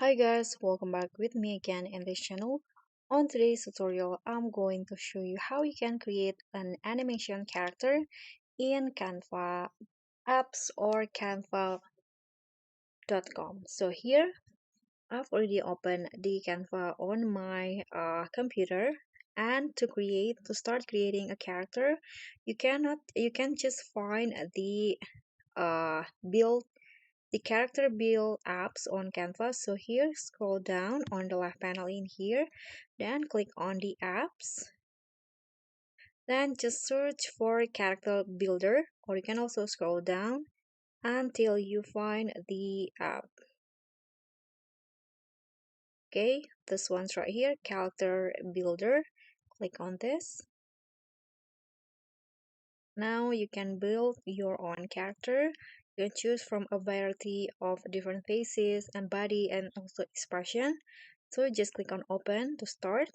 Hi guys, welcome back with me again in this channel. On today's tutorial, I'm going to show you how you can create an animation character in Canva apps or canva.com. So here, I've already opened the Canva on my computer, and to start creating a character, you can just find build the character build apps on Canva. So here, scroll down on the left panel in here, then click on the apps. Then just search for character builder, or you can also scroll down until you find the app. Okay, this one's right here, character builder. Click on this. Now you can build your own character. You can choose from a variety of different faces and body and also expression. So just click on open to start.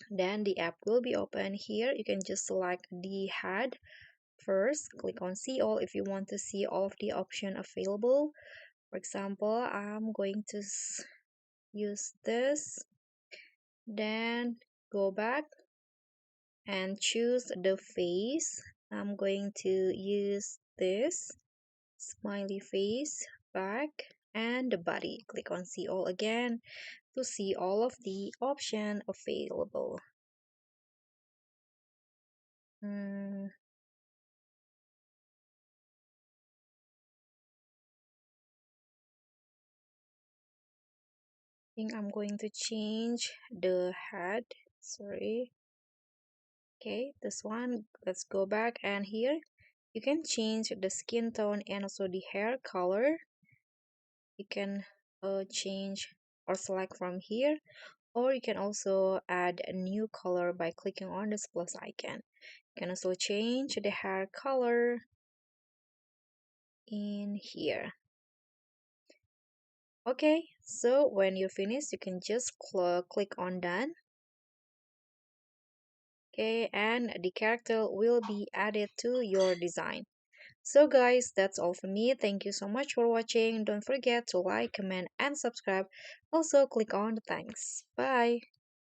Then the app will be open. Here you can just select the head first, click on see all if you want to see all of the options available. For example, I'm going to use this, then go back and choose the face. I'm going to use this smiley face, back, and the body. Click on see all again to see all of the options available. Hmm, think I'm going to change the head. Sorry. Okay, this one. Let's go back, and here you can change the skin tone and also the hair color. You can change or select from here, or you can also add a new color by clicking on this plus icon. You can also change the hair color in here. Okay, so when you're finished, you can just click on done. Okay, and the character will be added to your design. So guys, that's all for me. Thank you so much for watching. Don't forget to like, comment, and subscribe. Also click on the thanks. Bye.